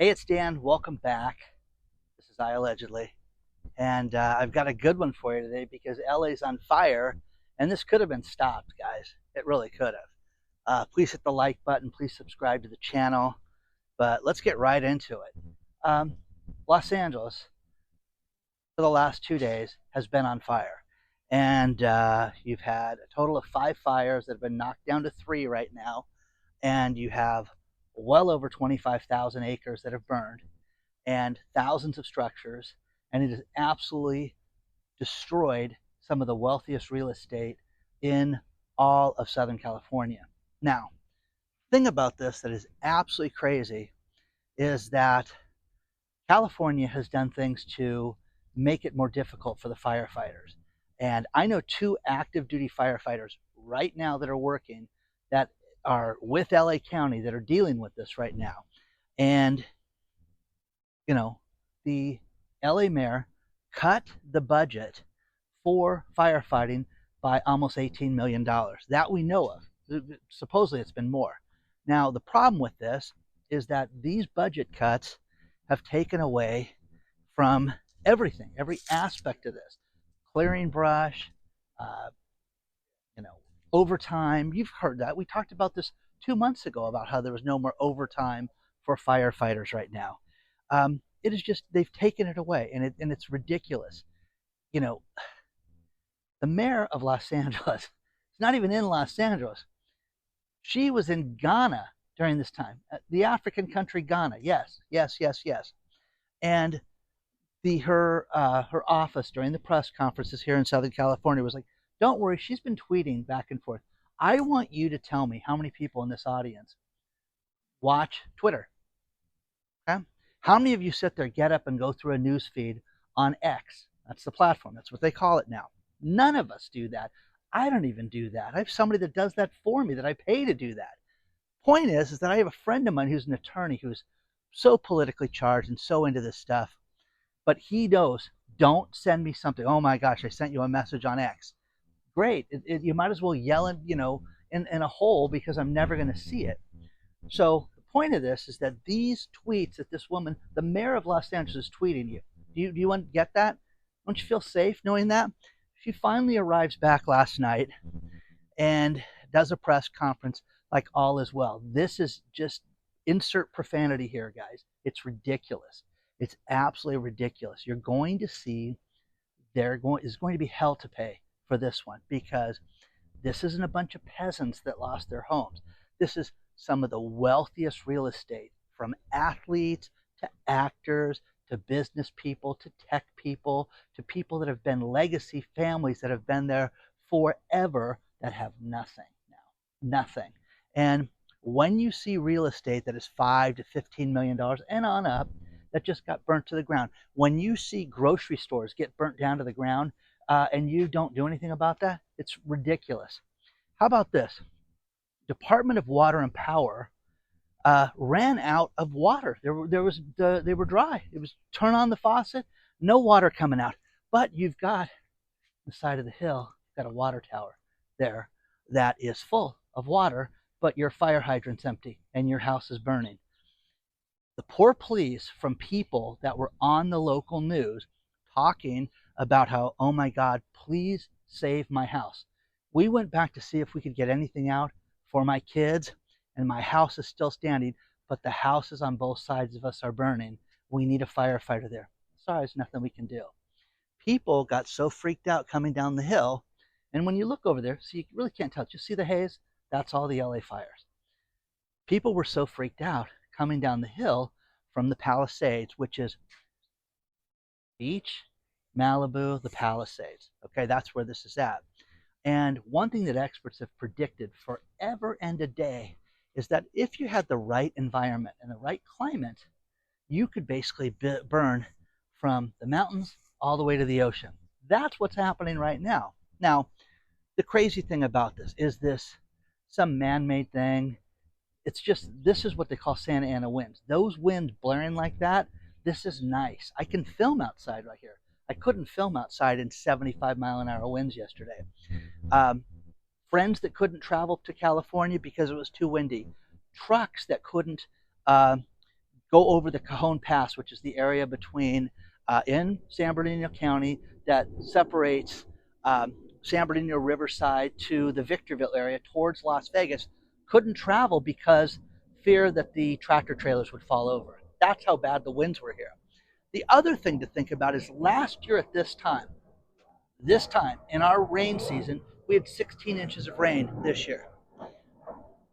Hey, it's Dan. Welcome back. This is iallegedly, and I've got a good one for you today because LA's on fire, and this could have been stopped, guys. It really could have. Please hit the like button. Please subscribe to the channel. But let's get right into it. Um, Los Angeles, for the last 2 days, has been on fire, and you've had a total of 5 fires that have been knocked down to 3 right now, and you have well over 25,000 acres that have burned and thousands of structures, and it has absolutely destroyed some of the wealthiest real estate in all of Southern California. Now, the thing about this that is absolutely crazy is that California has done things to make it more difficult for the firefighters. And I know 2 active duty firefighters right now that are working that are with LA County that are dealing with this right now. And you know, the LA mayor cut the budget for firefighting by almost $18 million. That we know of. Supposedly it's been more. Now, the problem with this is that these budget cuts have taken away from everything, every aspect of this. Clearing brush, uh, you know, overtime. You've heard that. We talked about this 2 months ago about how there was no more overtime for firefighters right now. It is just they've taken it away, and it's ridiculous. You know, the mayor of Los Angeles is not even in Los Angeles. She was in Ghana during this time, the African country Ghana. Yes, yes, yes, yes. And her office during the press conferences here in Southern California was like, "Don't worry, she's been tweeting back and forth. I want you to tell me how many people in this audience watch Twitter. Okay? How many of you sit there, get up, and go through a news feed on X? That's the platform. That's what they call it now. None of us do that. I don't even do that. I have somebody that does that for me that I pay to do that. Point is that I have a friend of mine who's an attorney who's so politically charged and so into this stuff, but he knows, don't send me something. Oh my gosh, I sent you a message on X. Great. You might as well yell in a hole because I'm never going to see it. So the point of this is that these tweets that this woman, the mayor of Los Angeles, is tweeting you. Do you want to get that? Don't you feel safe knowing that? She finally arrives back last night and does a press conference like all is well. This is just insert profanity here, guys. It's ridiculous. It's absolutely ridiculous. You're going to see is going to be hell to pay for this one because this isn't a bunch of peasants that lost their homes. This is some of the wealthiest real estate, from athletes to actors to business people to tech people to people that have been legacy families that have been there forever that have nothing now. Nothing. And when you see real estate that is $5 to $15 million and on up that just got burnt to the ground, when you see grocery stores get burnt down to the ground and you don't do anything about that, it's ridiculous. How about this? Department of Water and Power ran out of water. They were dry. It was turn on the faucet, no water coming out. But you've got the side of the hill, you've got a water tower there that is full of water, but your fire hydrant's empty and your house is burning. The poor pleas from people that were on the local news talking about how, oh my God, please save my house. We went back to see if we could get anything out for my kids, and my house is still standing, but the houses on both sides of us are burning. We need a firefighter there. Sorry, there's nothing we can do. People got so freaked out coming down the hill, and when you look over there, so you really can't tell. You see the haze? That's all the LA fires. People were so freaked out coming down the hill from the Palisades, which is beach, Malibu, the Palisades. Okay, that's where this is at. And one thing that experts have predicted forever and a day is that if you had the right environment and the right climate, you could basically burn from the mountains all the way to the ocean. That's what's happening right now. Now, the crazy thing about this is this some man-made thing. It's just, this is what they call Santa Ana winds. Those winds blaring like that, this is nice. I can film outside right here. I couldn't film outside in 75-mile-an-hour winds yesterday. Friends that couldn't travel to California because it was too windy. Trucks that couldn't go over the Cajon Pass, which is the area between in San Bernardino County that separates San Bernardino Riverside to the Victorville area towards Las Vegas, couldn't travel because fear that the tractor trailers would fall over. That's how bad the winds were here. The other thing to think about is last year at this time in our rain season, we had 16 inches of rain this year.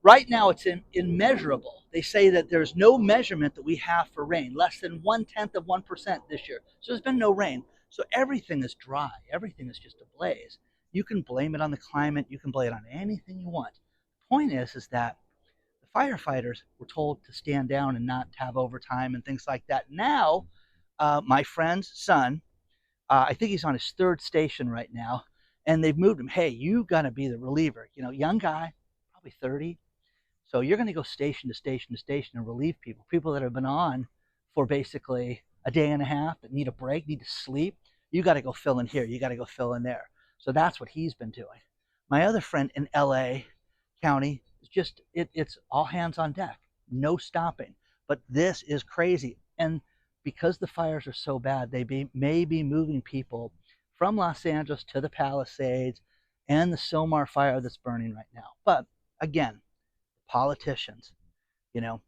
Right now, it's immeasurable. They say that there's no measurement that we have for rain, less than 1/10 of 1% this year. So there's been no rain. So everything is dry. Everything is just ablaze. You can blame it on the climate. You can blame it on anything you want. The point is that the firefighters were told to stand down and not have overtime and things like that. Now, my friend's son, I think he's on his third station right now, and they've moved him. Hey, you got to be the reliever. You know, young guy, probably 30. So you're going to go station to station to station and relieve people that have been on for basically a day and a half that need a break, need to sleep. You got to go fill in here. You got to go fill in there. So that's what he's been doing. My other friend in LA County is just, it's all hands on deck, no stopping. But this is crazy. And because the fires are so bad, they may be moving people from Los Angeles to the Palisades and the Somar fire that's burning right now. But again, politicians, you know,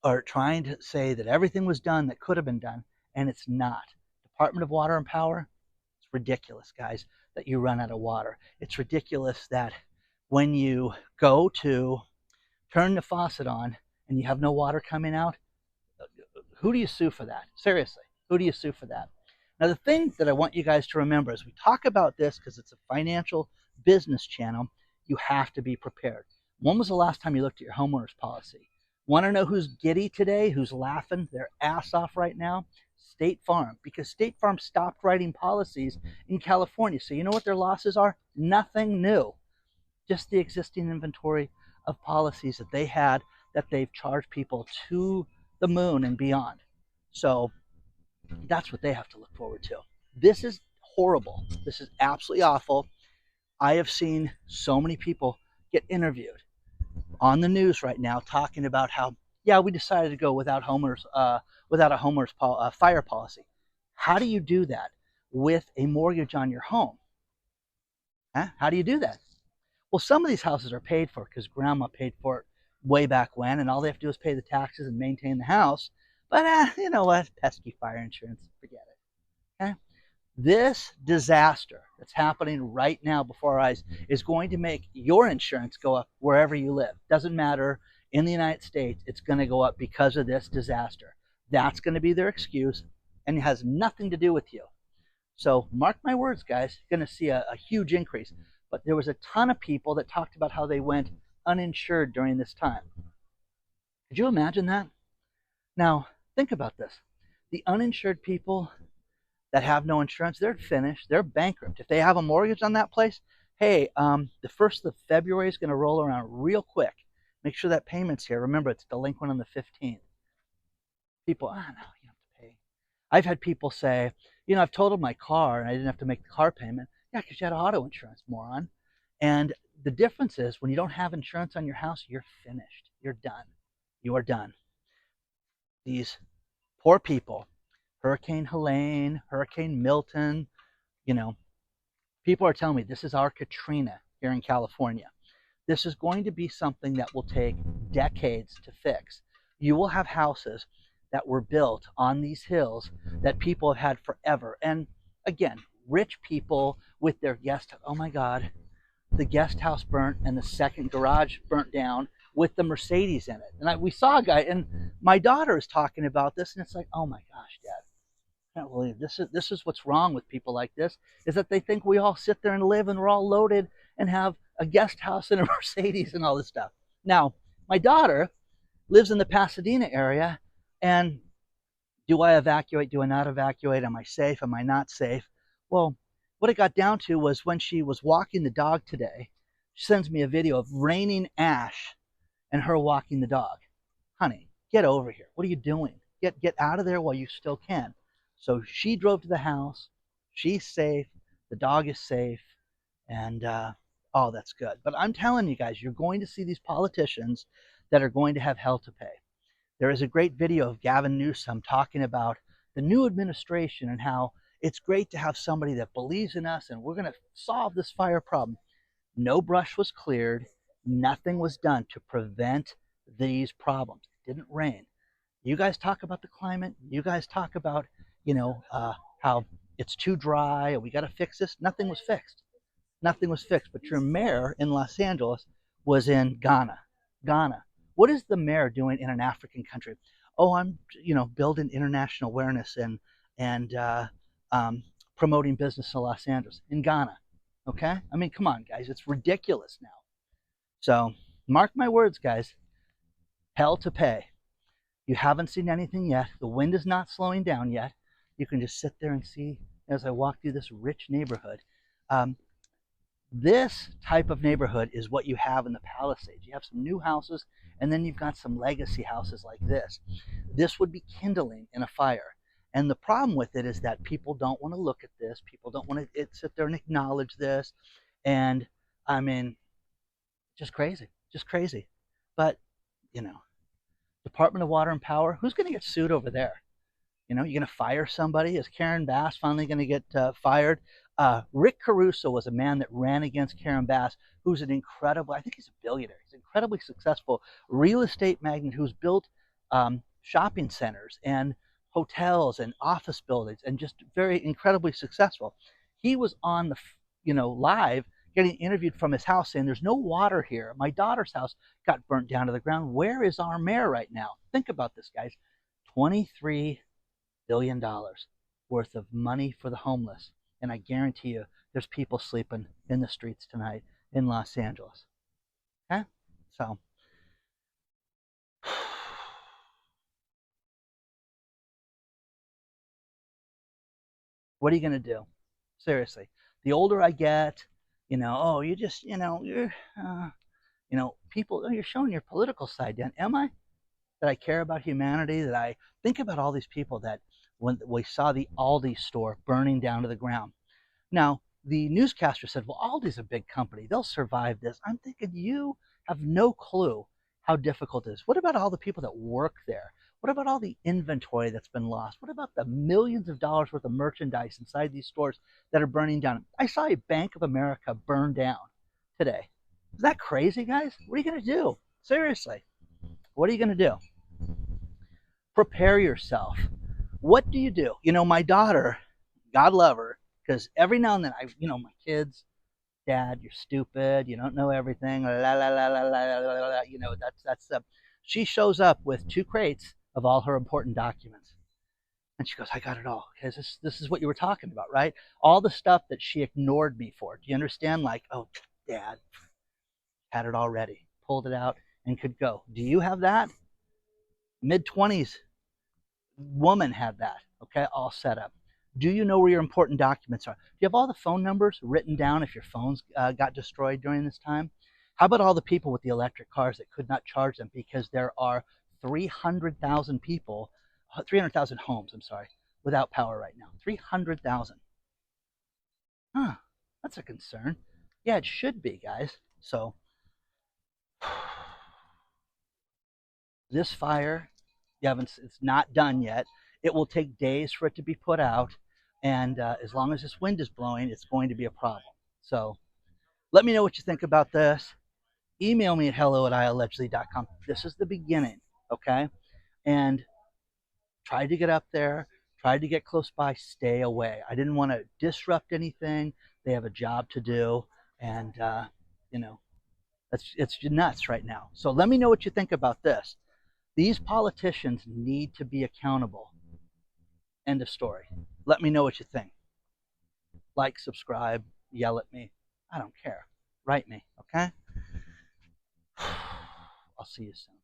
are trying to say that everything was done that could have been done, and it's not. Department of Water and Power, it's ridiculous, guys, that you run out of water. It's ridiculous that when you go to turn the faucet on and you have no water coming out, who do you sue for that? Seriously, who do you sue for that? Now, the thing that I want you guys to remember as we talk about this, because it's a financial business channel, you have to be prepared. When was the last time you looked at your homeowner's policy? Want to know who's giddy today, who's laughing their ass off right now? State Farm, because State Farm stopped writing policies in California. So you know what their losses are? Nothing new. Just the existing inventory of policies that they had that they've charged people to the moon and beyond. So that's what they have to look forward to. This is horrible. This is absolutely awful. I have seen so many people get interviewed on the news right now talking about how, yeah, we decided to go without a homeowner's fire policy. How do you do that with a mortgage on your home? Huh? How do you do that? Well, some of these houses are paid for because grandma paid for it way back when, and all they have to do is pay the taxes and maintain the house. But you know what? Pesky fire insurance, forget it. Okay? This disaster that's happening right now before our eyes is going to make your insurance go up wherever you live. Doesn't matter. In the United States, it's going to go up because of this disaster. That's going to be their excuse, and it has nothing to do with you. So mark my words, guys, you're going to see a huge increase. But there was a ton of people that talked about how they went uninsured during this time. Could you imagine that? Now, think about this. The uninsured people that have no insurance, they're finished. They're bankrupt. If they have a mortgage on that place, hey, the 1st of February is going to roll around real quick. Make sure that payment's here. Remember, it's delinquent on the 15th. People, no, you have to pay. I've had people say, you know, I've totaled my car and I didn't have to make the car payment. Yeah, because you had auto insurance, moron. And the difference is when you don't have insurance on your house, you're finished. You're done. You are done. These poor people, Hurricane Helene, Hurricane Milton, you know, people are telling me this is our Katrina here in California. This is going to be something that will take decades to fix. You will have houses that were built on these hills that people have had forever. And again, rich people with their guest, oh my God, the guest house burnt and the second garage burnt down with the Mercedes in it. And we saw a guy, and my daughter is talking about this, and it's like, oh my gosh, Dad, I can't believe this is what's wrong with people like this, is that they think we all sit there and live and we're all loaded and have a guest house and a Mercedes and all this stuff. Now, my daughter lives in the Pasadena area, and do I evacuate? Do I not evacuate? Am I safe? Am I not safe? Well, what it got down to was when she was walking the dog today, she sends me a video of raining ash and her walking the dog. Honey, get over here. What are you doing? Get out of there while you still can. So she drove to the house. She's safe. The dog is safe. And oh, that's good. But I'm telling you guys, you're going to see these politicians that are going to have hell to pay. There is a great video of Gavin Newsom talking about the new administration and how it's great to have somebody that believes in us and we're going to solve this fire problem. No brush was cleared. Nothing was done to prevent these problems. It didn't rain. You guys talk about the climate. You guys talk about, how it's too dry and we got to fix this. Nothing was fixed. Nothing was fixed. But your mayor in Los Angeles was in Ghana. Ghana. What is the mayor doing in an African country? Oh, I'm, building international awareness and promoting business in Los Angeles, in Ghana. Okay? I mean, come on, guys. It's ridiculous now. So, mark my words, guys. Hell to pay. You haven't seen anything yet. The wind is not slowing down yet. You can just sit there and see as I walk through this rich neighborhood. This type of neighborhood is what you have in the Palisades. You have some new houses, and then you've got some legacy houses like this. This would be kindling in a fire. And the problem with it is that people don't want to look at this. People don't want to sit there and acknowledge this. And I mean, just crazy, just crazy. But, Department of Water and Power, who's going to get sued over there? You're going to fire somebody? Is Karen Bass finally going to get fired? Rick Caruso was a man that ran against Karen Bass, who's an incredible, I think he's a billionaire. He's an incredibly successful real estate magnate who's built shopping centers and hotels and office buildings and just very incredibly successful. He was on the, live getting interviewed from his house saying, there's no water here. My daughter's house got burnt down to the ground. Where is our mayor right now? Think about this, guys. $23 billion worth of money for the homeless. And I guarantee you, there's people sleeping in the streets tonight in Los Angeles. Okay? So, what are you going to do? Seriously. The older I get, you just, you're, people, you're showing your political side, Dan. Am I? That I care about humanity, that I think about all these people that when we saw the Aldi store burning down to the ground. Now, the newscaster said, well, Aldi's a big company. They'll survive this. I'm thinking you have no clue how difficult it is. What about all the people that work there? What about all the inventory that's been lost? What about the millions of dollars worth of merchandise inside these stores that are burning down? I saw a Bank of America burn down today. Is that crazy, guys? What are you going to do? Seriously. What are you going to do? Prepare yourself. What do you do? My daughter, God love her, because every now and then, my kids, Dad, you're stupid. You don't know everything. La la la la la la la. That's she shows up with 2 crates of all her important documents, and she goes, "I got it all." Okay, this is what you were talking about, right? All the stuff that she ignored me for. Do you understand? Like, oh, Dad had it all ready, pulled it out, and could go. Do you have that? Mid-20s woman had that. Okay, all set up. Do you know where your important documents are? Do you have all the phone numbers written down if your phones got destroyed during this time? How about all the people with the electric cars that could not charge them because there are 300,000 people, 300,000 homes, without power right now. 300,000. Huh, that's a concern. Yeah, it should be, guys. So, this fire, it's not done yet. It will take days for it to be put out, and as long as this wind is blowing, it's going to be a problem. So let me know what you think about this. Email me at hello@iallegedly.com. This is the beginning, okay? And try to get up there, try to get close by, stay away. I didn't want to disrupt anything. They have a job to do, and, it's nuts right now. So let me know what you think about this. These politicians need to be accountable. End of story. Let me know what you think. Like, subscribe, yell at me. I don't care. Write me, okay? I'll see you soon.